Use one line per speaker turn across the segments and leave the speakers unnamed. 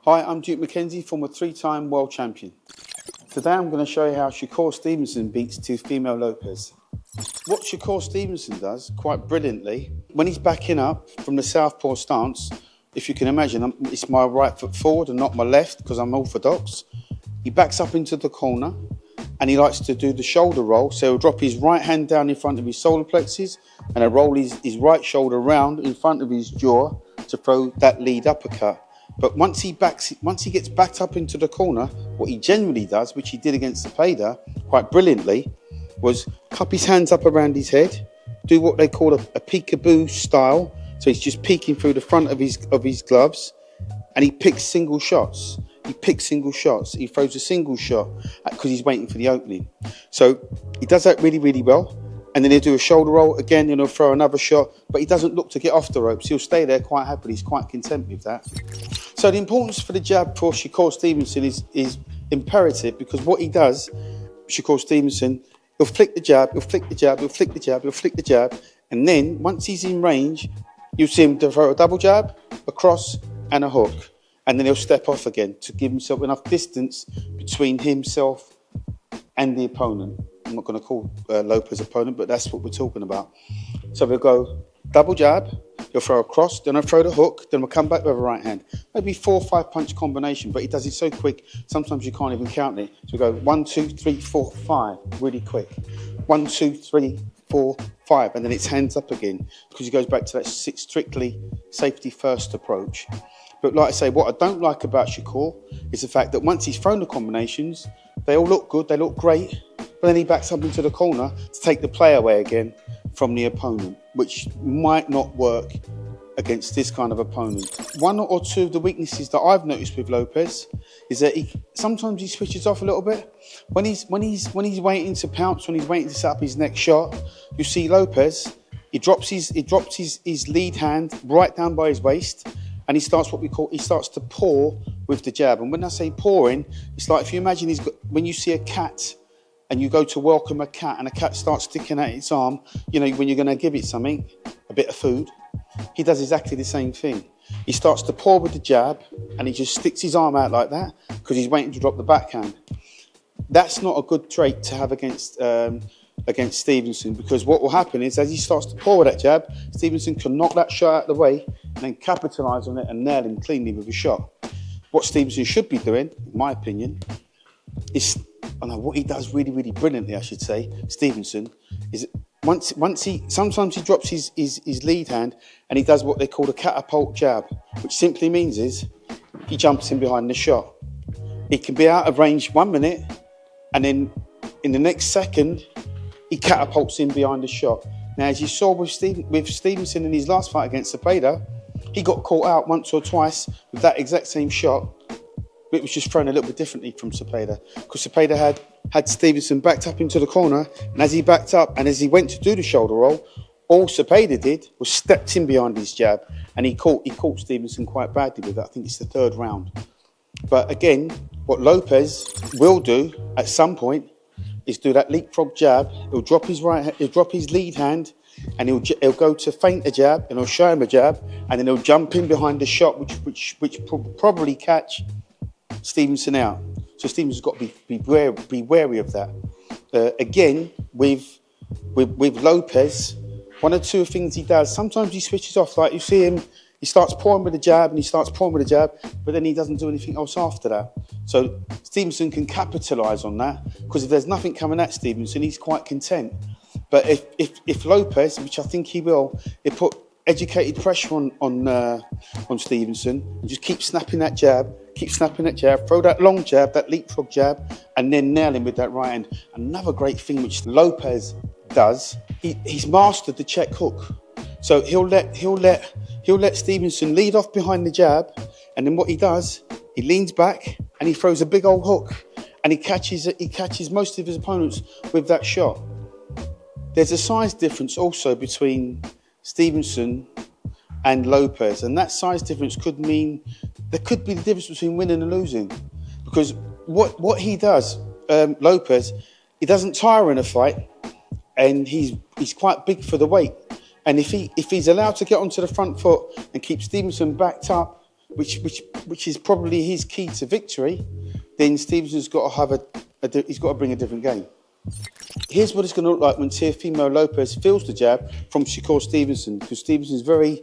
Hi, I'm Duke McKenzie, former three-time world champion. Today I'm going to show you how Shakur Stevenson beats Teofimo Lopez. What Shakur Stevenson does, quite brilliantly, when he's backing up from the southpaw stance, if you can imagine, it's my right foot forward and not my left because I'm orthodox. He backs up into the corner and he likes to do the shoulder roll. So he'll drop his right hand down in front of his solar plexus and he'll roll his right shoulder round in front of his jaw to throw that lead uppercut. But once he gets backed up into the corner, what he generally does, which he did against Cepeda quite brilliantly, was cup his hands up around his head, do what they call a peekaboo style. So he's just peeking through the front of his gloves, and he picks single shots. He throws a single shot because he's waiting for the opening. So he does that really, really well. And then he'll do a shoulder roll again, and he'll throw another shot, but he doesn't look to get off the ropes. He'll stay there quite happily. He's quite content with that. So the importance for the jab for Shakur Stevenson is imperative, because what he does, Shakur Stevenson, he'll flick the jab, he'll flick the jab, he'll flick the jab, he'll flick the jab, and then once he's in range, you'll see him throw a double jab, a cross, and a hook. And then he'll step off again to give himself enough distance between himself and the opponent. I'm not going to call Lopez opponent, but that's what we're talking about. So we'll go double jab, he'll throw a cross, then I'll throw the hook, then we'll come back with a right hand. Maybe 4 or 5 punch combination, but he does it so quick, sometimes you can't even count it. So we go 1, 2, 3, 4, 5, really quick. 1, 2, 3, 4, 5, and then it's hands up again, because he goes back to that strictly safety first approach. But like I say, what I don't like about Shakur is the fact that once he's thrown the combinations, they all look good, they look great, but then he backs up into the corner to take the play away again from the opponent, which might not work against this kind of opponent. One or two of the weaknesses that I've noticed with Lopez is that sometimes he switches off a little bit. When he's waiting to pounce, when he's waiting to set up his next shot, you see Lopez, he drops his lead hand right down by his waist, and he starts to paw with the jab. And when I say pawing, it's like if you imagine when you see a cat and you go to welcome a cat and a cat starts sticking out its arm, you know, when you're going to give it something, a bit of food, he does exactly the same thing. He starts to paw with the jab and he just sticks his arm out like that because he's waiting to drop the backhand. That's not a good trait to have against Stevenson, because what will happen is as he starts to paw with that jab, Stevenson can knock that shot out of the way and then capitalise on it and nail him cleanly with a shot. What Stevenson should be doing, in my opinion, is, what he does really, really brilliantly, I should say, Stevenson, is sometimes he drops his lead hand and he does what they call a catapult jab, which simply means is he jumps in behind the shot. He can be out of range 1 minute and then in the next second, he catapults in behind the shot. Now, as you saw with Stevenson in his last fight against Cepeda, he got caught out once or twice with that exact same shot. It was just thrown a little bit differently from Cepeda, because Cepeda had Stevenson backed up into the corner, and as he backed up and as he went to do the shoulder roll, all Cepeda did was stepped in behind his jab, and he caught Stevenson quite badly with that. I think it's the 3rd round. But again, what Lopez will do at some point is do that leapfrog jab. He'll drop his lead hand, and he'll go to feint a jab, and he'll show him a jab, and then he'll jump in behind the shot, which will probably catch Stevenson out. So Stevenson's got to be wary of that. Again, with Lopez, 1 or 2 things he does, sometimes he switches off. Like you see him, he starts pouring with the jab and he starts pouring with the jab, but then he doesn't do anything else after that. So Stevenson can capitalise on that, because if there's nothing coming at Stevenson, he's quite content. But if Lopez, which I think he will, it put educated pressure on Stevenson and just keep snapping that jab, throw that long jab, that leapfrog jab, and then nail him with that right hand. Another great thing which Lopez does, he's mastered the check hook. So he'll let Stevenson lead off behind the jab, and then what he does, he leans back and he throws a big old hook, and he catches most of his opponents with that shot. There's a size difference also between Stevenson and Lopez, and that size difference could mean there could be the difference between winning and losing, because what he does, Lopez, he doesn't tire in a fight, and he's quite big for the weight. And if he's allowed to get onto the front foot and keep Stevenson backed up which is probably his key to victory, then Stevenson's got to have he's got to bring a different game. Here's what it's going to look like when Teofimo Lopez feels the jab from Shakur Stevenson, because Stevenson's very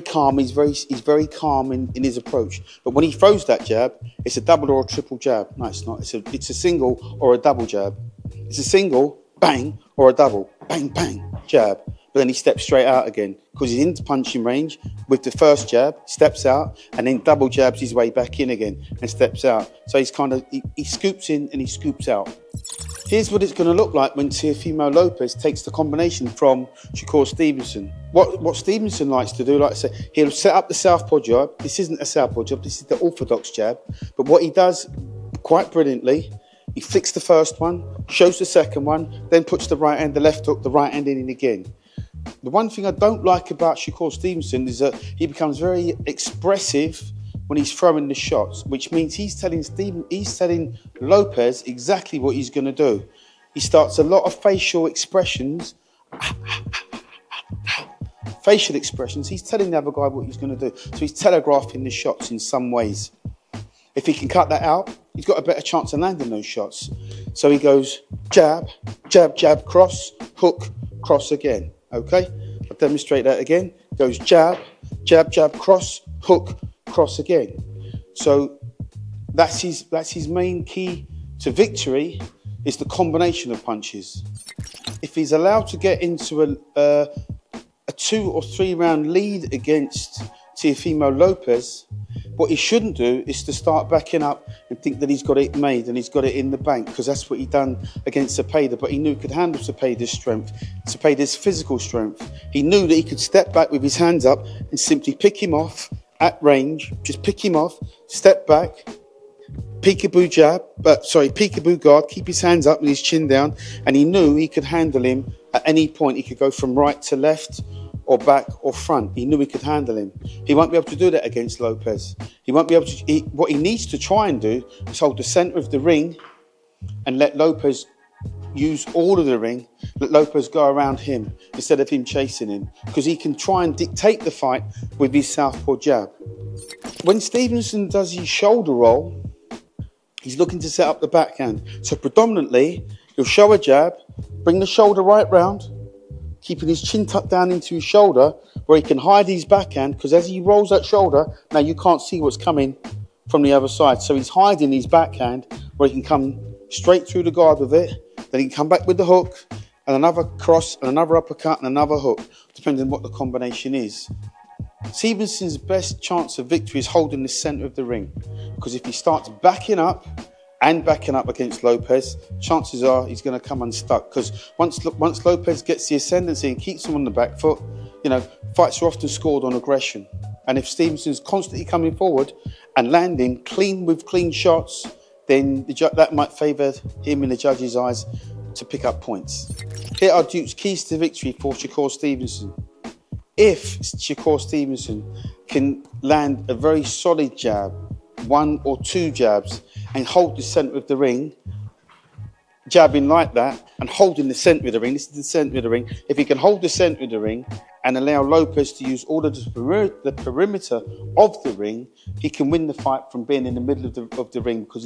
calm. He's very calm in his approach. But when he throws that jab, it's a double or a triple jab. No, it's not. It's a single or a double jab. It's a single, bang, or a double, bang, bang, jab. But then he steps straight out again because he's into punching range with the first jab, steps out, and then double jabs his way back in again and steps out. So he's he scoops in and he scoops out. Here's what it's going to look like when Teofimo Lopez takes the combination from Shakur Stevenson. What Stevenson likes to do, like I say, he'll set up the southpaw jab. This isn't a southpaw jab, this is the orthodox jab. But what he does quite brilliantly, he flicks the first one, shows the second one, then puts the right hand, the left hook, the right hand in again. The one thing I don't like about Shakur Stevenson is that he becomes very expressive when he's throwing the shots, which means he's telling Lopez exactly what he's going to do. He starts a lot of facial expressions. Facial expressions. He's telling the other guy what he's going to do. So he's telegraphing the shots in some ways. If he can cut that out, he's got a better chance of landing those shots. So he goes jab, jab, jab, cross, hook, cross again. Okay? I'll demonstrate that again. Goes jab, jab, jab, cross, hook, cross again. So that's his main key to victory, is the combination of punches. If he's allowed to get into a 2 or 3 round lead against Teofimo Lopez, what he shouldn't do is to start backing up and think that he's got it made and he's got it in the bank, because that's what he done against Cepeda. But he knew he could handle Cepeda's strength, Cepeda's physical strength. He knew that he could step back with his hands up and simply pick him off at range, just pick him off, step back, peekaboo jab, peekaboo guard, keep his hands up with his chin down, and he knew he could handle him at any point. He could go from right to left or back or front. He knew he could handle him. He won't be able to do that against Lopez. He won't be able to. What he needs to try and do is hold the centre of the ring and let Lopez use all of the ring, let Lopez go around him instead of him chasing him, because he can try and dictate the fight with his southpaw jab. When Stevenson does his shoulder roll, he's looking to set up the backhand. So predominantly, he'll show a jab, bring the shoulder right round, keeping his chin tucked down into his shoulder where he can hide his backhand, because as he rolls that shoulder, now you can't see what's coming from the other side. So he's hiding his backhand where he can come straight through the guard with it. Then he can come back with the hook and another cross and another uppercut and another hook, depending on what the combination is. Stevenson's best chance of victory is holding the centre of the ring, because if he starts backing up against Lopez, chances are he's going to come unstuck, because once Lopez gets the ascendancy and keeps him on the back foot, fights are often scored on aggression. And if Stevenson's constantly coming forward and landing clean shots, then that might favour him in the judge's eyes to pick up points. Here are Duke's keys to victory for Shakur Stevenson. If Shakur Stevenson can land a very solid jab, 1 or 2 jabs, and hold the centre of the ring, jabbing like that and holding the centre of the ring, this is the centre of the ring, if he can hold the centre of the ring and allow Lopez to use all of the perimeter of the ring, he can win the fight from being in the middle of the ring, because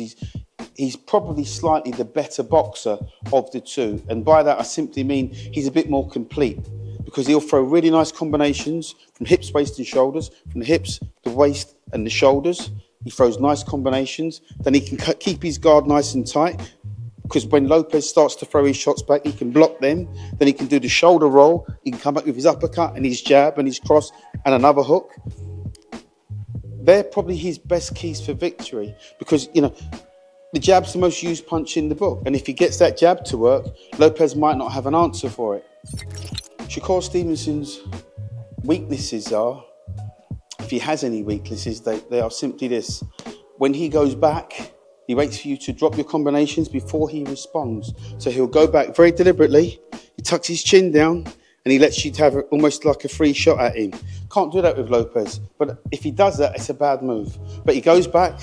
he's probably slightly the better boxer of the two. And by that I simply mean he's a bit more complete, because he'll throw really nice combinations from hips, waist and shoulders, from the hips, the waist and the shoulders. He throws nice combinations. Then he can keep his guard nice and tight, because when Lopez starts to throw his shots back, he can block them. Then he can do the shoulder roll. He can come back with his uppercut and his jab and his cross and another hook. They're probably his best keys for victory, because, the jab's the most used punch in the book. And if he gets that jab to work, Lopez might not have an answer for it. Shakur Stevenson's weaknesses are, if he has any weaknesses, they are simply this. When he goes back, he waits for you to drop your combinations before he responds. So he'll go back very deliberately, he tucks his chin down, and he lets you have almost like a free shot at him. Can't do that with Lopez. But if he does that, it's a bad move. But he goes back,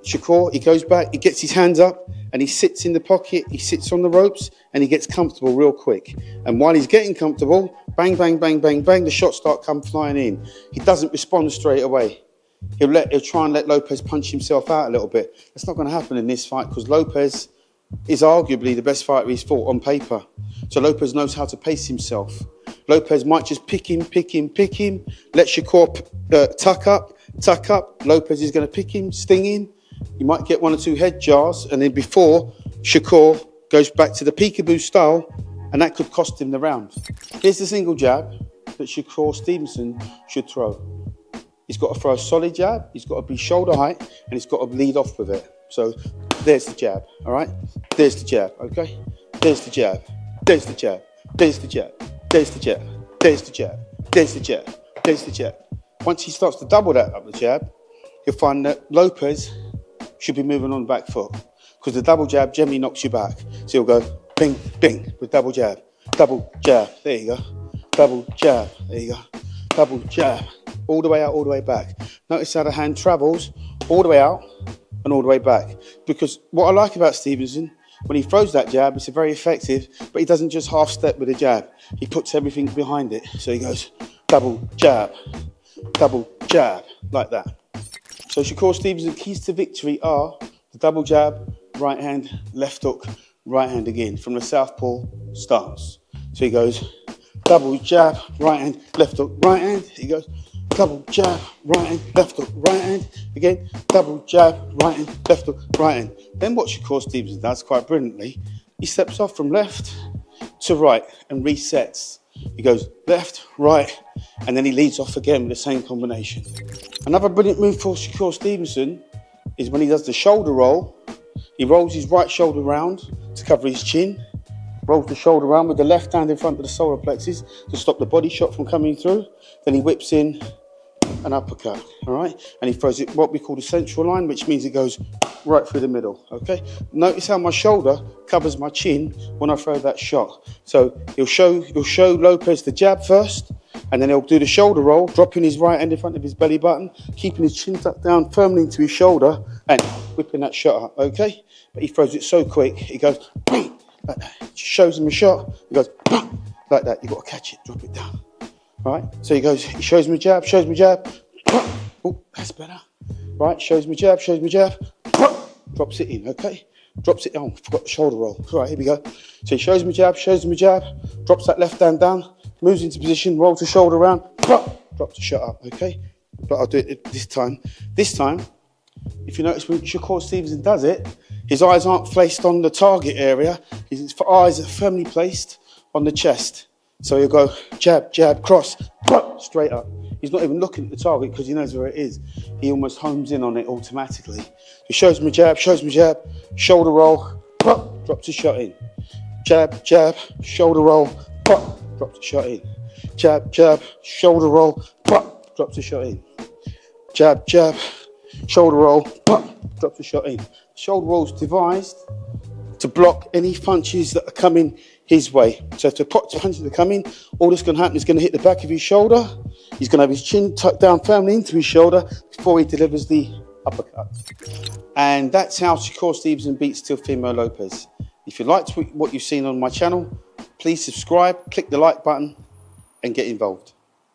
Shakur, he goes back, he gets his hands up, and he sits in the pocket, he sits on the ropes, and he gets comfortable real quick. And while he's getting comfortable, bang, bang, bang, bang, bang, the shots start come flying in. He doesn't respond straight away. he'll try and let Lopez punch himself out a little bit. That's not going to happen in this fight because Lopez is arguably the best fighter he's fought on paper. So Lopez knows how to pace himself. Lopez might just pick him, let Shakur tuck up. Lopez is going to pick him, sting him. You might get 1 or 2 head jars, and then before Shakur goes back to the peekaboo style, and that could cost him the round. Here's the single jab that Shakur Stevenson should throw. He's got to throw a solid jab, he's got to be shoulder height, and he's got to lead off with it. So there's the jab, all right? There's the jab, okay? There's the jab, there's the jab, there's the jab, there's the jab, there's the jab, there's the jab, there's the jab. Once he starts to double that up the jab, you'll find that Lopez should be moving on the back foot because the double jab generally knocks you back. So he'll go bing, bing with double jab, there you go, double jab, there you go, double jab, all the way out, all the way back. Notice how the hand travels all the way out and all the way back. Because what I like about Stevenson, when he throws that jab, it's very effective, but he doesn't just half step with a jab. He puts everything behind it. So he goes double jab, like that. So Shakur Stevenson's keys to victory are the double jab, right hand, left hook, right hand again, from the southpaw stance. So he goes double jab, right hand, left hook, right hand. He goes double jab, right hand, left hook, right hand. Again, double jab, right hand, left hook, right hand. Then what Shakur Stevenson does quite brilliantly, he steps off from left to right and resets. He goes left, right, and then he leads off again with the same combination. Another brilliant move for Shakur Stevenson is when he does the shoulder roll. He rolls his right shoulder round to cover his chin, rolls the shoulder round with the left hand in front of the solar plexus to stop the body shot from coming through. Then he whips in an uppercut, all right? And he throws it what we call the central line, which means it goes right through the middle, okay? Notice how my shoulder covers my chin when I throw that shot. So he'll show Lopez the jab first, and then he'll do the shoulder roll, dropping his right hand in front of his belly button, keeping his chin tucked down firmly into his shoulder, and whipping that shot up, okay? But he throws it so quick, he goes, like that. Shows him a shot, he goes, like that. You've got to catch it, drop it down. All right, so he shows me jab, oh, that's better. Right, shows me jab, drops it in, okay? Drops it down, forgot the shoulder roll. All right, here we go. So he shows me jab, drops that left hand down, moves into position, rolls the shoulder around, drops the shot up, okay? But I'll do it this time. This time, if you notice when Shakur Stevenson does it, his eyes aren't placed on the target area, his eyes are firmly placed on the chest. So he'll go jab, cross, straight up. He's not even looking at the target because he knows where it is. He almost homes in on it automatically. He shows me jab, shoulder roll, drops the shot in. Jab, shoulder roll, drops the shot in. Jab, shoulder roll, drops the shot in. Jab, shoulder roll, drops the shot in. Shoulder roll is devised to block any punches that are coming his way. So if the punches are coming, all that's going to happen is going to hit the back of his shoulder. He's going to have his chin tucked down firmly into his shoulder before he delivers the uppercut. And that's how Shakur Stevenson beats Teofimo Lopez. If you liked what you've seen on my channel, please subscribe, click the like button and get involved.